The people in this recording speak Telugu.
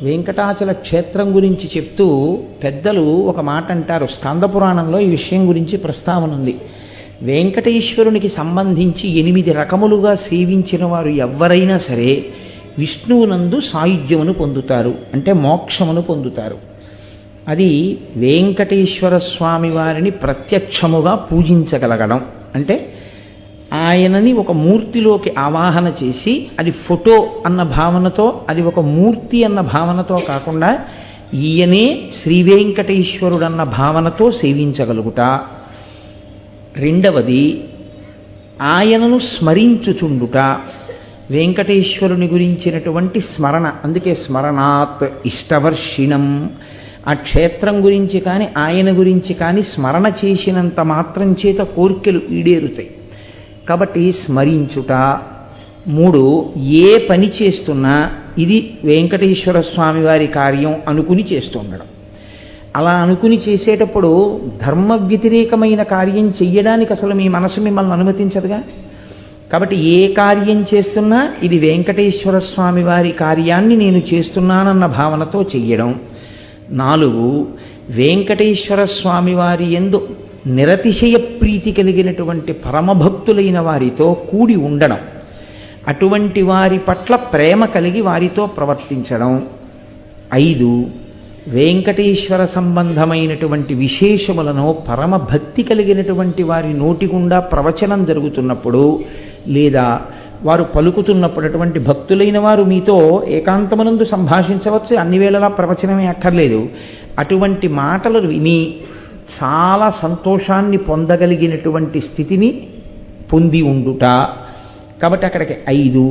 వెంకటాచల క్షేత్రం గురించి చెప్తూ పెద్దలు ఒక మాట అంటారు. స్కంద పురాణంలో ఈ విషయం గురించి ప్రస్తావన ఉంది. వెంకటేశ్వరునికి సంబంధించి 8 రకములుగా సేవించిన వారు ఎవరైనా సరే విష్ణువునందు సాయుధ్యమును పొందుతారు, అంటే మోక్షమును పొందుతారు. అది వెంకటేశ్వర స్వామి వారిని ప్రత్యక్షముగా పూజించగలగడం. అంటే ఆయనని ఒక మూర్తిలోకి ఆవాహన చేసి, అది ఫోటో అన్న భావనతో, అది ఒక మూర్తి అన్న భావనతో కాకుండా ఈయనే శ్రీ వెంకటేశ్వరుడన్న భావనతో సేవించగలుగుట. రెండవది ఆయనను స్మరించుచుండుట. వెంకటేశ్వరుని గురించినటువంటి స్మరణ, అందుకే స్మరణాత్ ఇష్టవర్షిణం. ఆ క్షేత్రం గురించి కానీ ఆయన గురించి కానీ స్మరణ చేసినంత మాత్రం చేత కోర్కెలు ఈడేరుతాయి. కాబట్టి స్మరించుట. 3, ఏ పని చేస్తున్నా ఇది వెంకటేశ్వర స్వామి వారి కార్యం అనుకుని చేస్తూ ఉండడం. అలా అనుకుని చేసేటప్పుడు ధర్మ వ్యతిరేకమైన కార్యం చెయ్యడానికి అసలు మీ మనసు మిమ్మల్ని అనుమతించదుగా. కాబట్టి ఏ కార్యం చేస్తున్నా ఇది వెంకటేశ్వర స్వామి వారి కార్యాన్ని నేను చేస్తున్నానన్న భావనతో చెయ్యడం. 4, వెంకటేశ్వర స్వామి వారి యందు నిరతిశయ ప్రీతి కలిగినటువంటి పరమభక్తులైన వారితో కూడి ఉండడం, అటువంటి వారి పట్ల ప్రేమ కలిగి వారితో ప్రవర్తించడం. 5, వెంకటేశ్వర సంబంధమైనటువంటి విశేషములను పరమభక్తి కలిగినటువంటి వారి నోటి గుండా ప్రవచనం జరుగుతున్నప్పుడు లేదా వారు పలుకుతున్నప్పుడు, అటువంటి భక్తులైన వారు మీతో ఏకాంతమునందు సంభాషించవచ్చు, అన్ని వేళలా ప్రవచనమే అక్కర్లేదు. అటువంటి మాటలు విని చాలా సంతోషాన్ని పొందగలిగినటువంటి స్థితిని పొంది ఉండుట. కాబట్టి అక్కడికి 5.